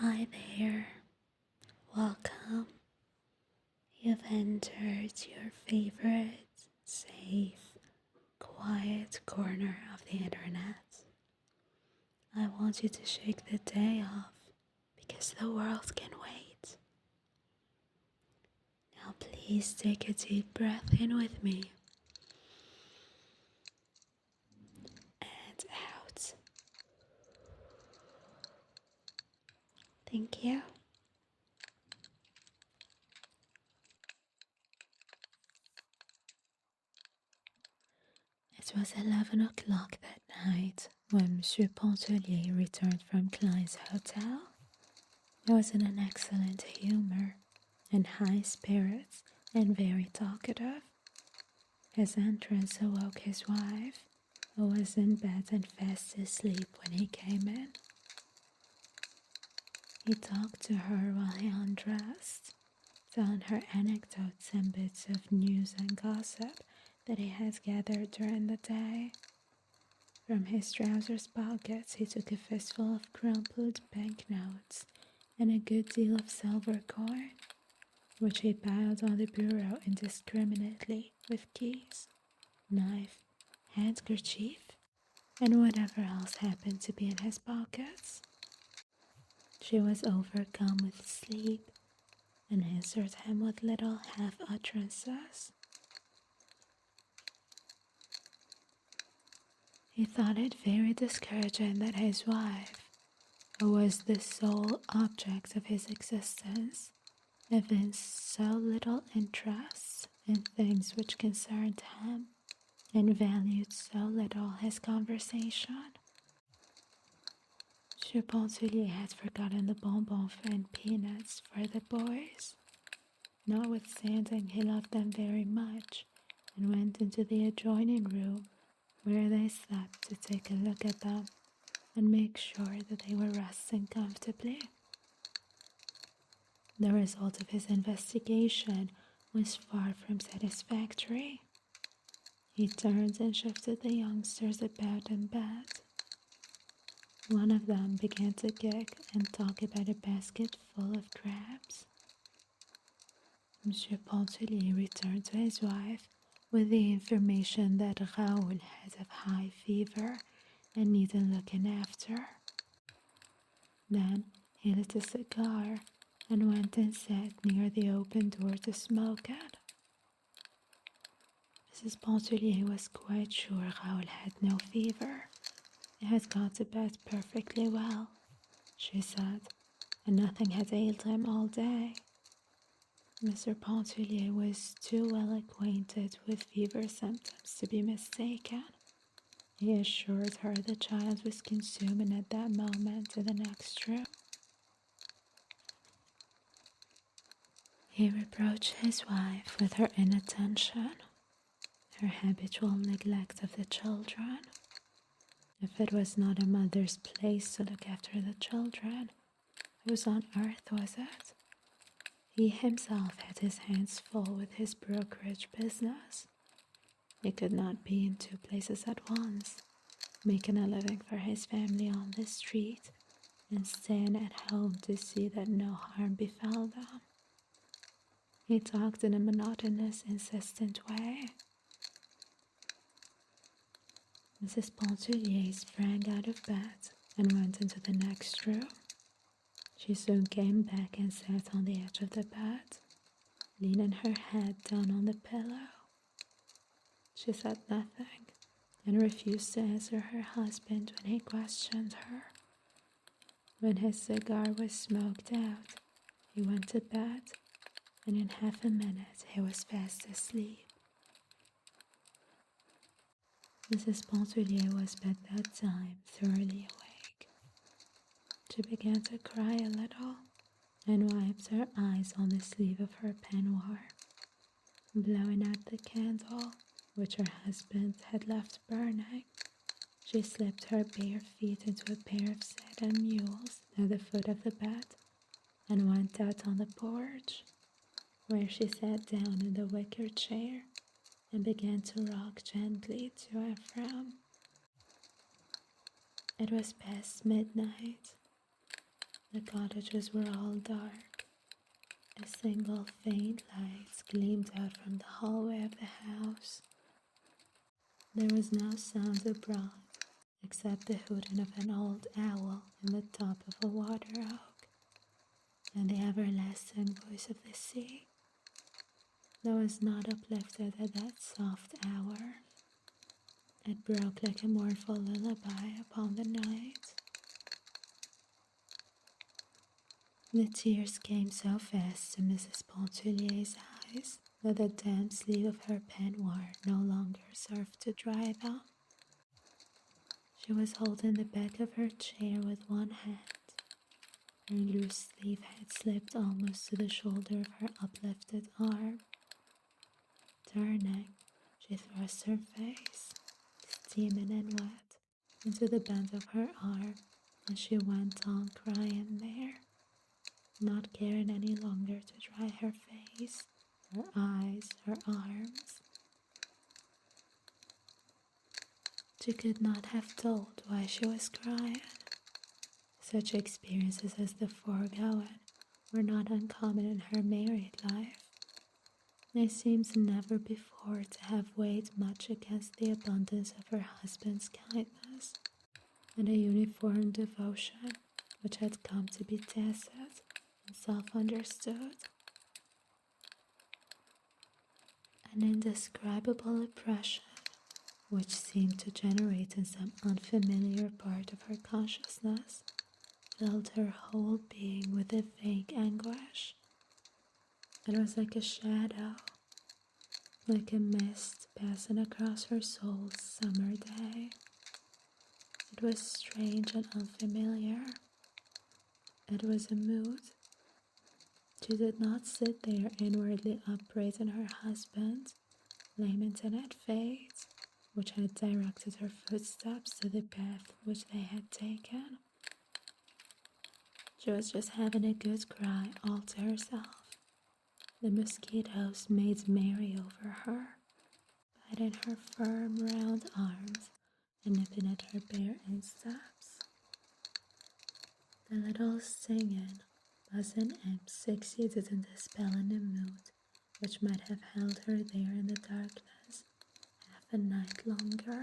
Hi there, welcome. You've entered your favorite, safe, quiet corner of the internet. I want you to shake the day off because the world can wait. Now, please take a deep breath in with me and out. Thank you. It was 11 o'clock that night when Monsieur Pontellier returned from Klein's hotel. He was in an excellent humor, in high spirits, and very talkative. His entrance awoke his wife, who was in bed and fast asleep when he came in. He talked to her while he undressed, telling her anecdotes and bits of news and gossip that he had gathered during the day. From his trousers pockets he took a fistful of crumpled banknotes and a good deal of silver coin, which he piled on the bureau indiscriminately with keys, knife, handkerchief, and whatever else happened to be in his pockets. She was overcome with sleep and answered him with little half-utterances. He thought it very discouraging that his wife, who was the sole object of his existence, evinced so little interest in things which concerned him and valued so little his conversation. Monsieur Pontellier had forgotten the bonbons and peanuts for the boys. Notwithstanding, he loved them very much and went into the adjoining room where they slept to take a look at them and make sure that they were resting comfortably. The result of his investigation was far from satisfactory. He turned and shifted the youngsters about in bed. One of them began to giggle and talk about a basket full of crabs. Monsieur Pontellier returned to his wife with the information that Raoul had a high fever and needed looking after. Then he lit a cigar and went and sat near the open door to smoke it. Mrs. Pontellier was quite sure Raoul had no fever. He had gone to bed perfectly well, she said, and nothing had ailed him all day. Mr. Pontellier was too well acquainted with fever symptoms to be mistaken. He assured her the child was consuming at that moment in the next room. He reproached his wife with her inattention, her habitual neglect of the children. If it was not a mother's place to look after the children, whose on earth was it? He himself had his hands full with his brokerage business. He could not be in two places at once, making a living for his family on the street and staying at home to see that no harm befell them. He talked in a monotonous, insistent way. Mrs. Pontellier sprang out of bed and went into the next room. She soon came back and sat on the edge of the bed, leaning her head down on the pillow. She said nothing and refused to answer her husband when he questioned her. When his cigar was smoked out, he went to bed, and in half a minute he was fast asleep. Mrs. Pontellier was by that time thoroughly awake. She began to cry a little and wiped her eyes on the sleeve of her peignoir. Blowing out the candle, which her husband had left burning, she slipped her bare feet into a pair of satin mules at the foot of the bed and went out on the porch, where she sat down in the wicker chair and began to rock gently to and from. It was past midnight. The cottages were all dark. A single faint light gleamed out from the hallway of the house. There was no sound abroad, except the hooting of an old owl in the top of a water oak, and the everlasting voice of the sea, that was not uplifted at that soft hour. It broke like a mournful lullaby upon the night. The tears came so fast to Mrs. Pontellier's eyes that the damp sleeve of her peignoir no longer served to dry them. She was holding the back of her chair with one hand. Her loose sleeve had slipped almost to the shoulder of her uplifted arm. Turning, she thrust her face, steaming and wet, into the bend of her arm, and she went on crying there, not caring any longer to dry her face, her eyes, her arms. She could not have told why she was crying. Such experiences as the foregoing were not uncommon in her married life. They seemed never before to have weighed much against the abundance of her husband's kindness and a uniform devotion which had come to be tacit and self-understood. An indescribable oppression, which seemed to generate in some unfamiliar part of her consciousness, filled her whole being with a vague anguish. It was like a shadow, like a mist passing across her soul's summer day. It was strange and unfamiliar. It was a mood. She did not sit there inwardly upbraiding her husband, lamenting at fate, which had directed her footsteps to the path which they had taken. She was just having a good cry all to herself. The mosquitoes made merry over her, biting her firm round arms and nipping at her bare insteps. The little singing, buzzing imps succeeded in dispelling the mood which might have held her there in the darkness half a night longer.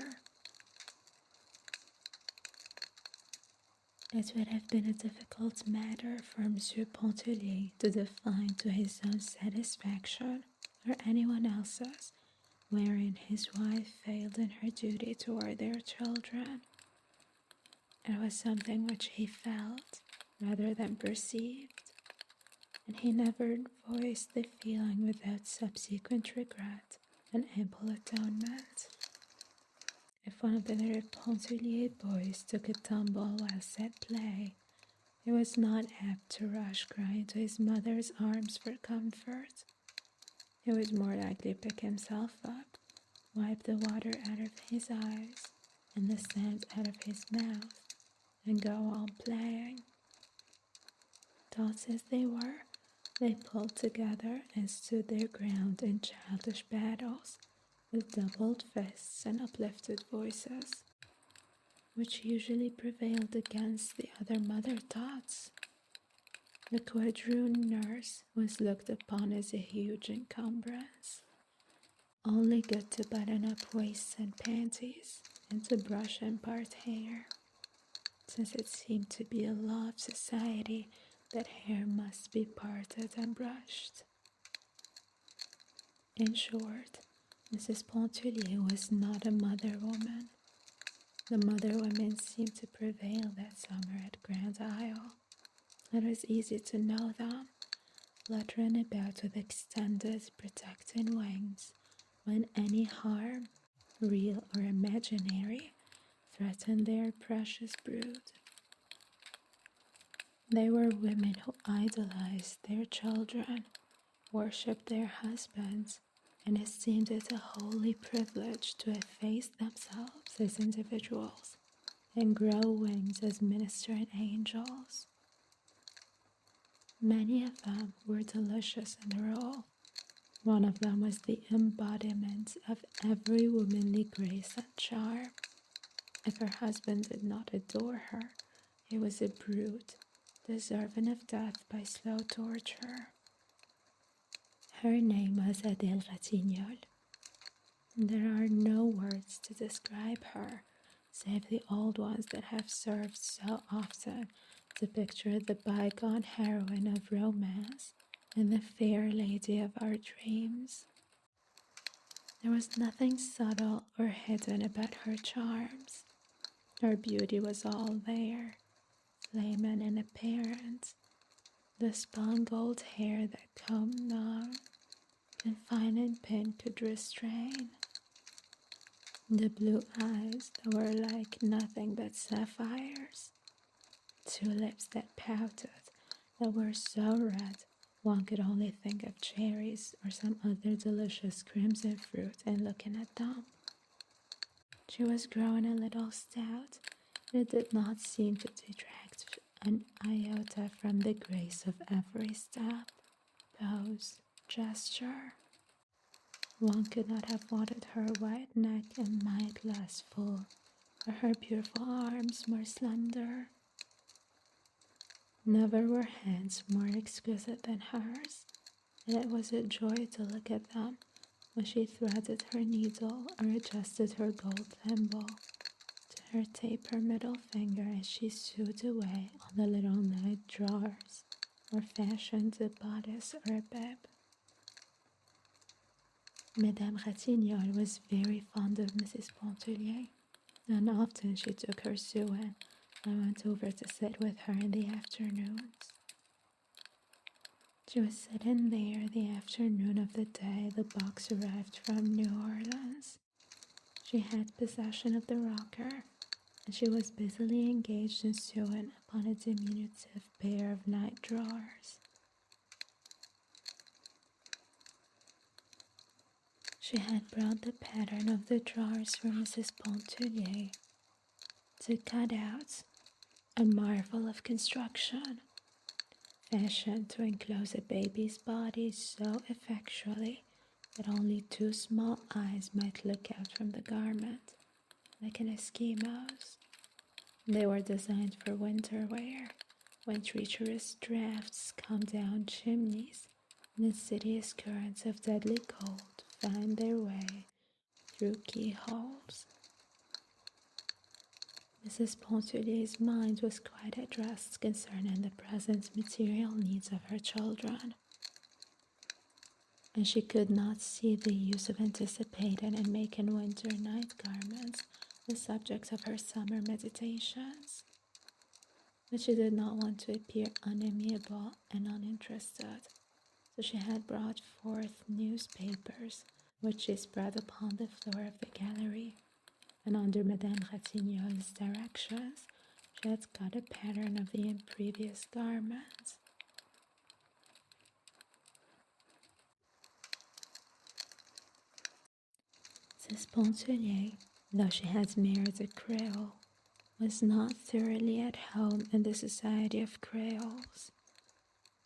It would have been a difficult matter for Monsieur Pontellier to define to his own satisfaction, or anyone else's, wherein his wife failed in her duty toward their children. It was something which he felt rather than perceived, and he never voiced the feeling without subsequent regret and ample atonement. If one of the little Pontellier boys took a tumble whilst at play, he was not apt to rush crying to his mother's arms for comfort. He would more likely pick himself up, wipe the water out of his eyes and the sand out of his mouth, and go on playing. Tots as they were, they pulled together and stood their ground in childish battles, with doubled fists and uplifted voices, which usually prevailed against the other mother tots. The quadroon nurse was looked upon as a huge encumbrance, only good to button up waists and panties, and to brush and part hair, since it seemed to be a law of society that hair must be parted and brushed. In short, Mrs. Pontellier was not a mother woman. The mother women seemed to prevail that summer at Grand Isle. It was easy to know them, fluttering about with extended, protecting wings when any harm, real or imaginary, threatened their precious brood. They were women who idolized their children, worshipped their husbands, and esteemed it a holy privilege to efface themselves as individuals and grow wings as ministering angels. Many of them were delicious in the role. One of them was the embodiment of every womanly grace and charm. If her husband did not adore her, he was a brute, deserving of death by slow torture. Her name was Adèle Ratignolle. There are no words to describe her, save the old ones that have served so often to picture the bygone heroine of romance and the fair lady of our dreams. There was nothing subtle or hidden about her charms. Her beauty was all there, flaming and apparent. The spun gold hair that combed now, confined and pin could restrain. The blue eyes that were like nothing but sapphires. Two lips that pouted, that were so red one could only think of cherries or some other delicious crimson fruit in looking at them. She was growing a little stout, and it did not seem to detract an iota from the grace of every step, pose, gesture. One could not have wanted her white neck and mite less full, or her beautiful arms more slender. Never were hands more exquisite than hers, and it was a joy to look at them when she threaded her needle or adjusted her gold thimble to her taper middle finger as she sewed away on the little night drawers or fashioned a bodice or a bib. Madame Ratignolle was very fond of Mrs. Pontellier, and often she took her sewing and went over to sit with her in the afternoons. She was sitting there the afternoon of the day the box arrived from New Orleans. She had possession of the rocker, and she was busily engaged in sewing upon a diminutive pair of night drawers. She had brought the pattern of the drawers for Mrs. Pontellier to cut out, a marvel of construction, fashioned to enclose a baby's body so effectually that only two small eyes might look out from the garment, like an Eskimo's. They were designed for winter wear, when treacherous drafts come down chimneys and insidious currents of deadly cold find their way through keyholes. Mrs. Pontellier's mind was quite at rest concerning the present material needs of her children, and she could not see the use of anticipating and making winter night garments the subject of her summer meditations. But she did not want to appear unamiable and uninterested, so she had brought forth newspapers, which she spread upon the floor of the gallery, and under Madame Ratignolle's directions, she had cut a pattern of the previous garments. Mrs. Pontellier, though she had married a Creole, was not thoroughly at home in the society of Creoles.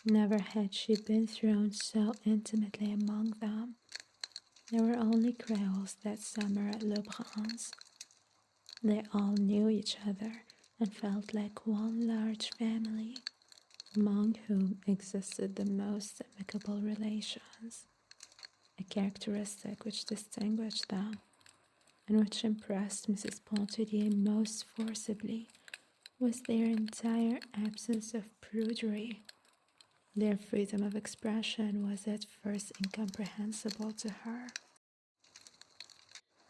Never had she been thrown so intimately among them. There were only Creoles that summer at Lebrun's. They all knew each other and felt like one large family, among whom existed the most amicable relations, a characteristic which distinguished them and which impressed Mrs. Pontellier most forcibly was their entire absence of prudery. Their freedom of expression was at first incomprehensible to her,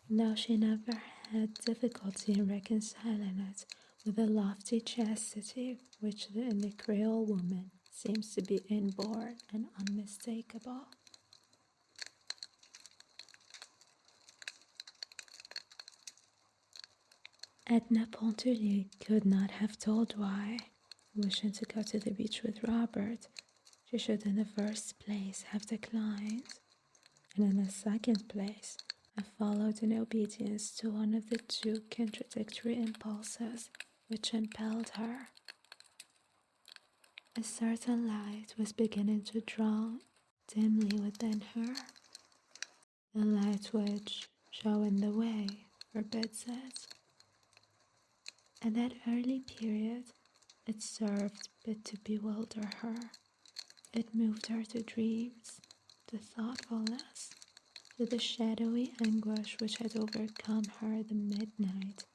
though she never had difficulty in reconciling it with the lofty chastity which in the Creole woman seems to be inborn and unmistakable. Edna Pontellier could not have told why, wishing to go to the beach with Robert, she should in the first place have declined, and in the second place have followed in obedience to one of the two contradictory impulses which impelled her. A certain light was beginning to dawn dimly within her, the light which, showing the way, forbids it. At that early period, It served but to bewilder her. It moved her to dreams, to thoughtfulness, to the shadowy anguish which had overcome her the midnight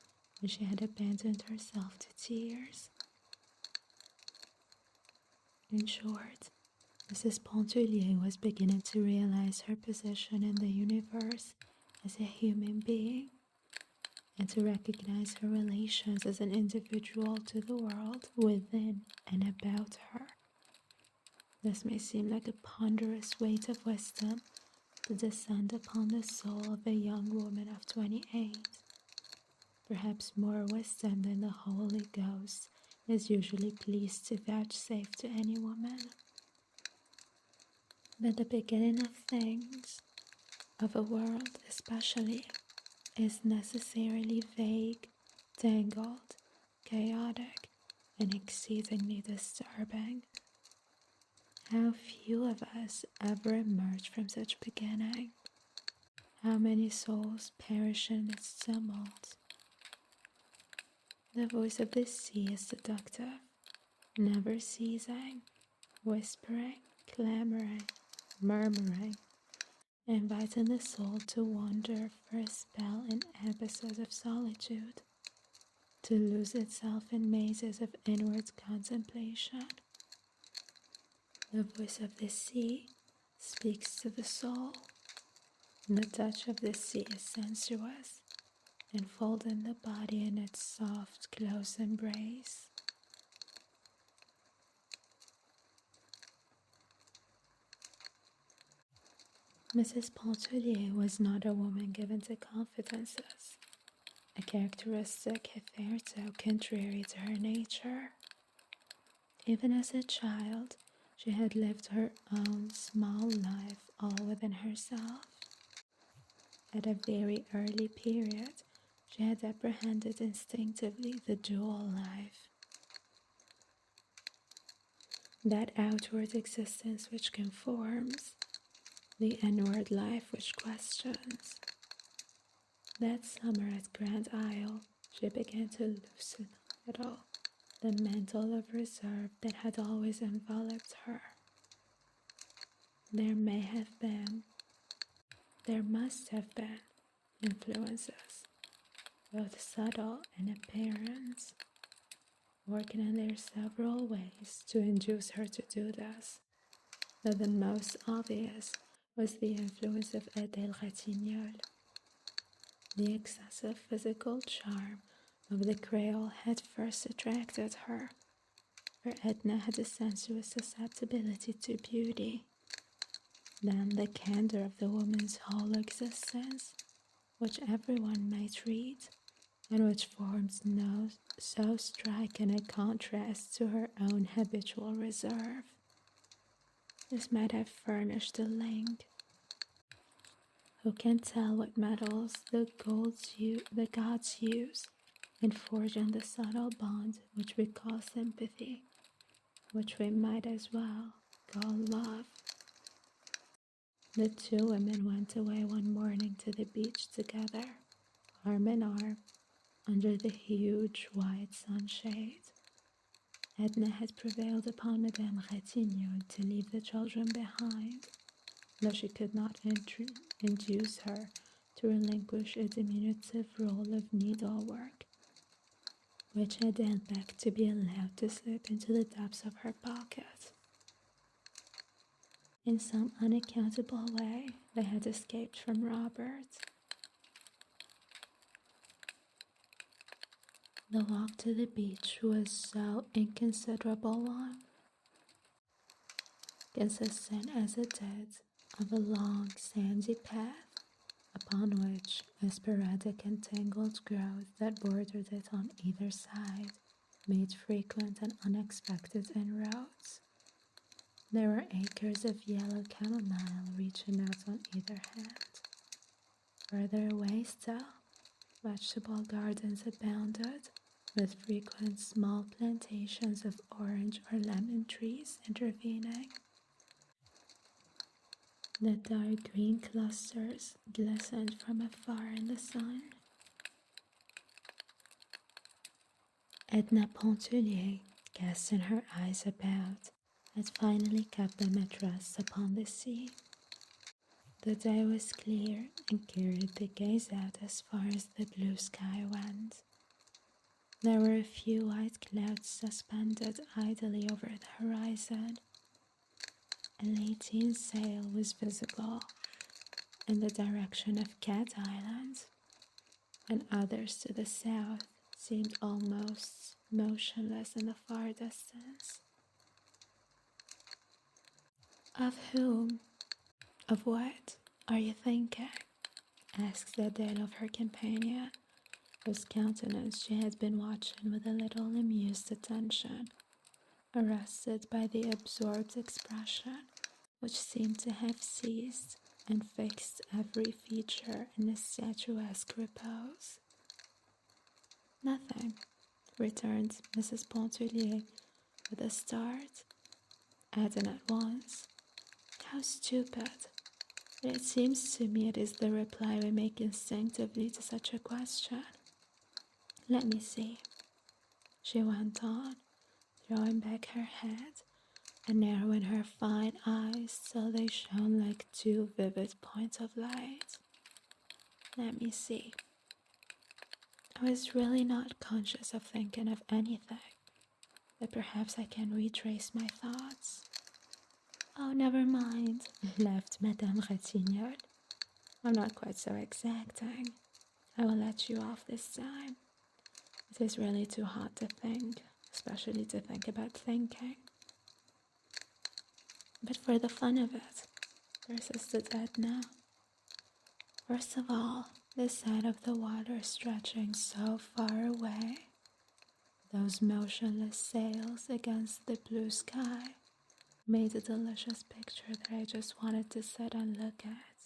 when she had abandoned herself to tears. In short, Mrs. Pontellier was beginning to realize her position in the universe as a human being, and to recognize her relations as an individual to the world within and about her. This may seem like a ponderous weight of wisdom to descend upon the soul of a young woman of 28. Perhaps more wisdom than the Holy Ghost is usually pleased to vouchsafe to any woman. But the beginning of things, of a world especially, is necessarily vague, tangled, chaotic, and exceedingly disturbing. How few of us ever emerge from such beginning? How many souls perish in its tumult? The voice of the sea is seductive, never ceasing, whispering, clamoring, murmuring, inviting the soul to wander for a spell in abysses of solitude, to lose itself in mazes of inward contemplation. The voice of the sea speaks to the soul. The touch of the sea is sensuous, enfolding the body in its soft, close embrace. Mrs. Pontellier was not a woman given to confidences, a characteristic hitherto contrary to her nature. Even as a child, she had lived her own small life all within herself. At a very early period, she had apprehended instinctively the dual life, that outward existence which conforms, the inward life which questions. That summer at Grand Isle, she began to loosen a little the mantle of reserve that had always enveloped her. There must have been influences, both subtle and apparent, working in their several ways to induce her to do this, though the most obvious was the influence of Adèle Ratignolle. The excessive physical charm of the Creole had first attracted her, for Edna had a sensuous susceptibility to beauty. Then the candor of the woman's whole existence, which everyone might read, and which forms no so striking a contrast to her own habitual reserve. This might have furnished a link. Who can tell what metals the gods use in forging the subtle bond which we call sympathy, which we might as well call love? The two women went away one morning to the beach together, arm in arm, under the huge white sunshade. Edna had prevailed upon Madame Ratignolle to leave the children behind, though she could not induce her to relinquish a diminutive roll of needlework, which Adèle begged to be allowed to slip into the depths of her pocket. In some unaccountable way, they had escaped from Robert. The walk to the beach was so inconsiderable one, consisting as it did of a long sandy path, upon which a sporadic and tangled growth that bordered it on either side made frequent and unexpected inroads. There were acres of yellow chamomile reaching out on either hand. Further away still, vegetable gardens abounded, with frequent small plantations of orange or lemon trees intervening. The dark green clusters glistened from afar in the sun. Edna Pontellier casting her eyes about, had finally kept them at rest upon the sea. The day was clear and carried the gaze out as far as the blue sky went. There were a few white clouds suspended idly over the horizon. A lateen sail was visible in the direction of Cat Island, and others to the south seemed almost motionless in the far distance. Of whom, of what, are you thinking? Asked Adele of her companion, whose countenance she had been watching with a little amused attention, arrested by the absorbed expression which seemed to have seized and fixed every feature in a statuesque repose. Nothing, returned Mrs. Pontellier with a start, adding at once, how stupid! But it seems to me it is the reply we make instinctively to such a question. Let me see, she went on, throwing back her head and narrowing her fine eyes till they shone like two vivid points of light. Let me see. I was really not conscious of thinking of anything, but perhaps I can retrace my thoughts. Oh, never mind, laughed Madame Ratignolle. I'm not quite so exacting. I will let you off this time. It is really too hard to think, especially to think about thinking. But for the fun of it, persisted Edna. First of all, the sight of the water stretching so far away, those motionless sails against the blue sky, made a delicious picture that I just wanted to sit and look at.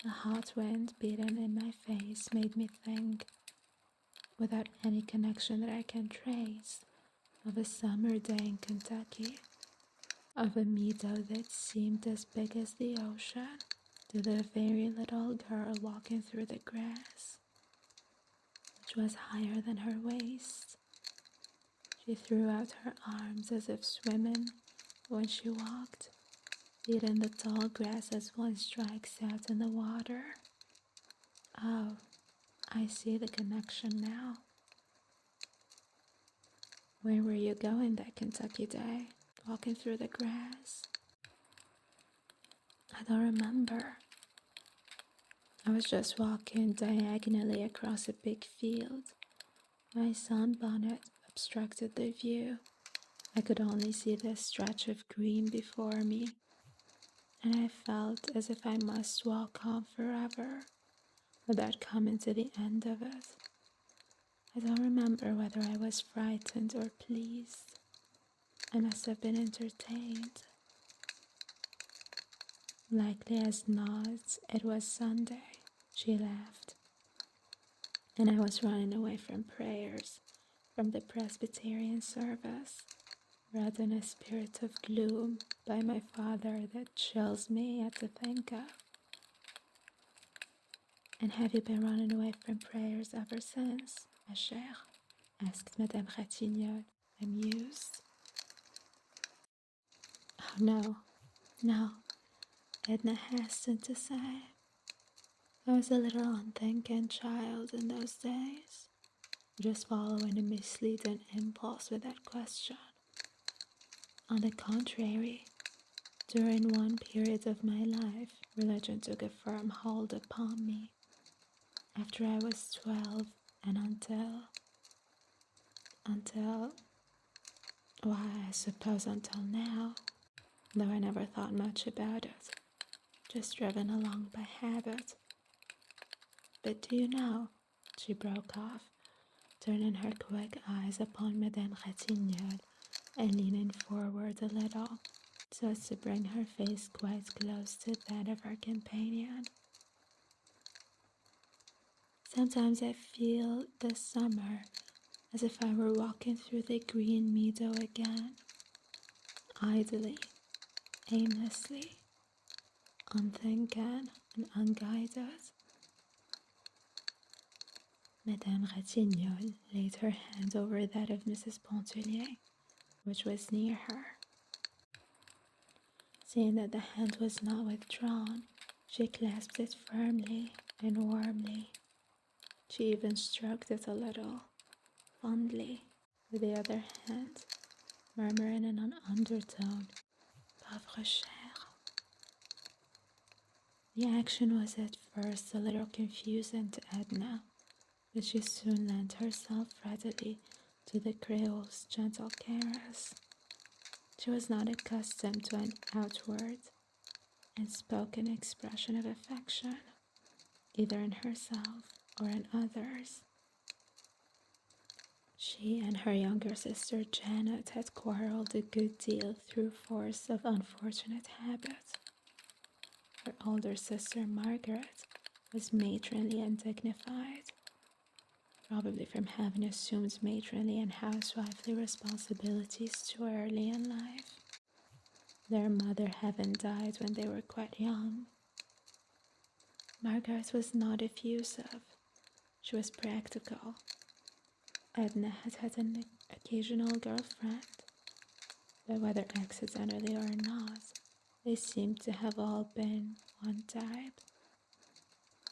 The hot wind beating in my face made me think, without any connection that I can trace, of a summer day in Kentucky, of a meadow that seemed as big as the ocean, to the very little girl walking through the grass, which was higher than her waist. She threw out her arms as if swimming when she walked, beating the tall grass as one strikes out in the water. Oh, I see the connection now. Where were you going that Kentucky day, walking through the grass? I don't remember. I was just walking diagonally across a big field. My sunbonnet obstructed the view. I could only see the stretch of green before me, and I felt as if I must walk on forever without coming to the end of it. I don't remember whether I was frightened or pleased. I must have been entertained. Likely as not, it was Sunday, she laughed, and I was running away from prayers, from the Presbyterian service, read in a spirit of gloom by my father that chills me yet to think of. And have you been running away from prayers ever since, ma chère? Asked Madame Ratignolle, amused. Oh, no, Edna hastened to say. I was a little unthinking child in those days, just following a misleading impulse without question. On the contrary, during one period of my life, religion took a firm hold upon me. After I was 12 and until, why, I suppose until now, though I never thought much about it, just driven along by habit. But do you know, she broke off, turning her quick eyes upon Madame Ratignolle and leaning forward a little, so as to bring her face quite close to that of her companion. Sometimes I feel this summer as if I were walking through the green meadow again, idly, aimlessly, unthinking and unguided. Madame Ratignolle laid her hand over that of Mrs. Pontellier, which was near her. Seeing that the hand was not withdrawn, she clasped it firmly and warmly. She even stroked it a little, fondly, with the other hand, murmuring in an undertone, "Pauvre chère." The action was at first a little confusing to Edna, but she soon lent herself readily to the Creole's gentle caress. She was not accustomed to an outward and spoken expression of affection, either in herself or in others. She and her younger sister Janet had quarreled a good deal through force of unfortunate habit. Her older sister Margaret was matronly and dignified, probably from having assumed matronly and housewifely responsibilities too early in life, their mother having died when they were quite young. Margaret was not effusive. She was practical. Edna had an occasional girlfriend, but whether accidentally or not, they seemed to have all been one type,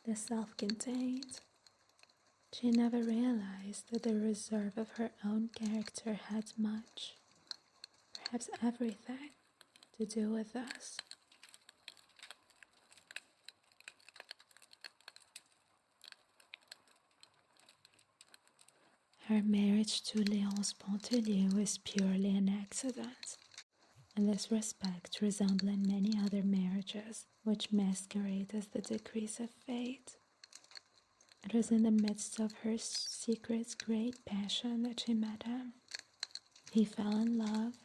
the self-contained. She never realized that the reserve of her own character had much, perhaps everything, to do with us. Her marriage to Léonce Pontellier was purely an accident, in this respect resembling many other marriages which masquerade as the decrees of fate. It was in the midst of her secret great passion that she met him. He fell in love,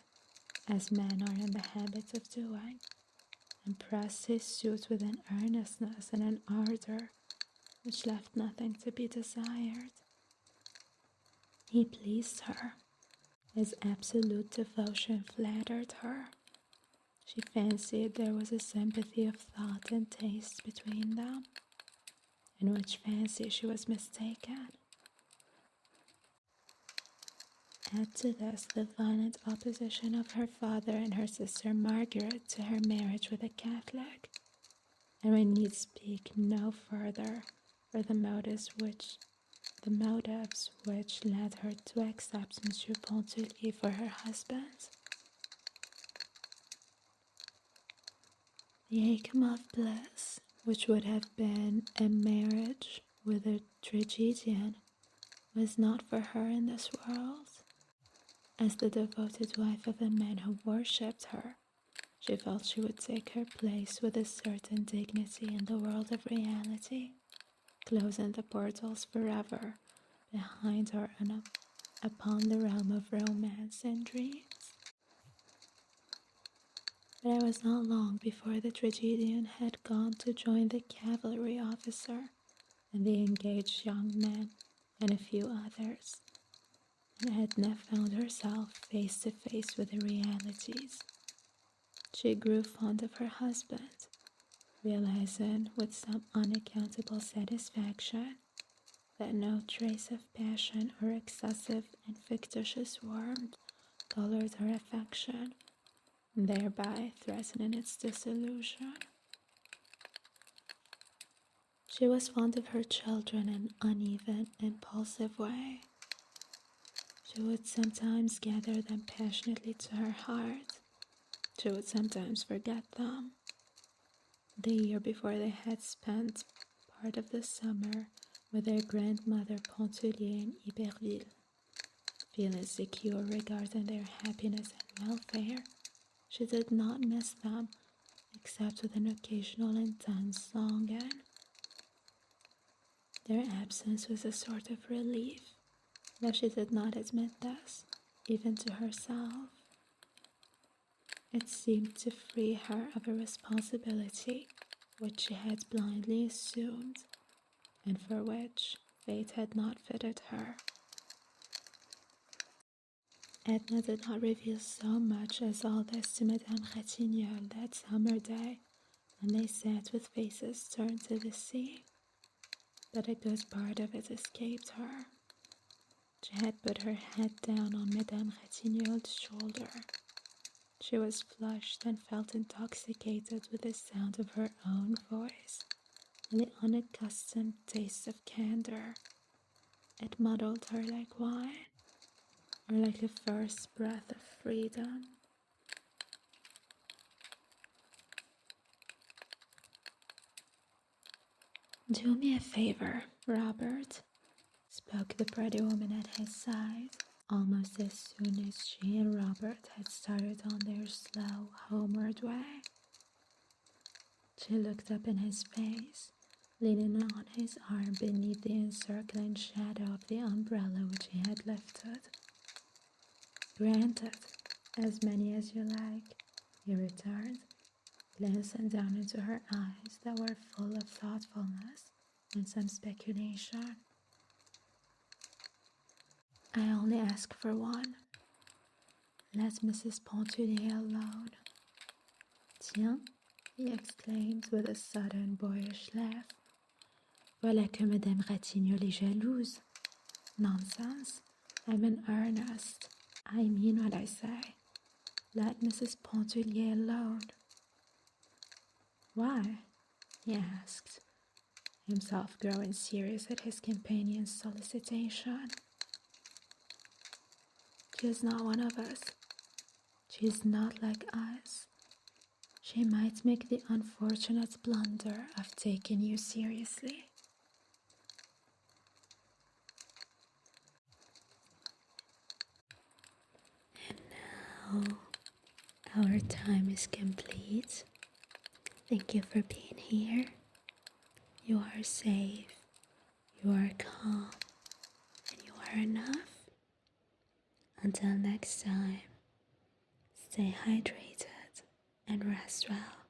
as men are in the habit of doing, and pressed his suit with an earnestness and an ardor which left nothing to be desired. He pleased her. His absolute devotion flattered her. She fancied there was a sympathy of thought and taste between them, in which fancy she was mistaken. Add to this the violent opposition of her father and her sister Margaret to her marriage with a Catholic, and we need speak no further for the motives which led her to accept Monsieur Pontellier for her husband. The outcome of bliss, which would have been a marriage with a tragedian, was not for her in this world. As the devoted wife of a man who worshipped her, she felt she would take her place with a certain dignity in the world of reality, closing the portals forever behind her and upon the realm of romance and dreams. But it was not long before the tragedian had gone to join the cavalry officer and the engaged young man and a few others, and Edna found herself face to face with the realities. She grew fond of her husband, realizing with some unaccountable satisfaction that no trace of passion or excessive and fictitious warmth colored her affection, thereby threatening its dissolution. She was fond of her children in an uneven, impulsive way. She would sometimes gather them passionately to her heart. She would sometimes forget them. The year before they had spent part of the summer with their grandmother Pontellier in Iberville. Feeling secure regarding their happiness and welfare, she did not miss them except with an occasional intense longing. Their absence was a sort of relief, though she did not admit this, even to herself. It seemed to free her of a responsibility which she had blindly assumed, and for which fate had not fitted her. Edna did not reveal so much as all this to Madame Ratignolle that summer day, when they sat with faces turned to the sea. but a good part of it escaped her. She had put her head down on Madame Ratignolle's shoulder. She was flushed and felt intoxicated with the sound of her own voice and the unaccustomed taste of candor. It muddled her like wine, or like the first breath of freedom. "Do me a favor, Robert," spoke the pretty woman at his side, almost as soon as she and Robert had started on their slow homeward way. She looked up in his face, leaning on his arm beneath the encircling shadow of the umbrella which he had lifted. "Granted, as many as you like," he returned, glancing down into her eyes that were full of thoughtfulness and some speculation. "I only ask for one. Let Mrs. Pontellier alone." "Tiens," he exclaimed with a sudden boyish laugh. "Voilà que Madame Ratignolle est jalouse. Nonsense. I'm in earnest. I mean what I say. Let Mrs. Pontellier alone." "Why?" he asked, himself growing serious at his companion's solicitation. "She is not one of us. She is not like us. She might make the unfortunate blunder of taking you seriously." Now, our time is complete. Thank you for being here. You are safe, you are calm, and you are enough. Until next time, stay hydrated and rest well.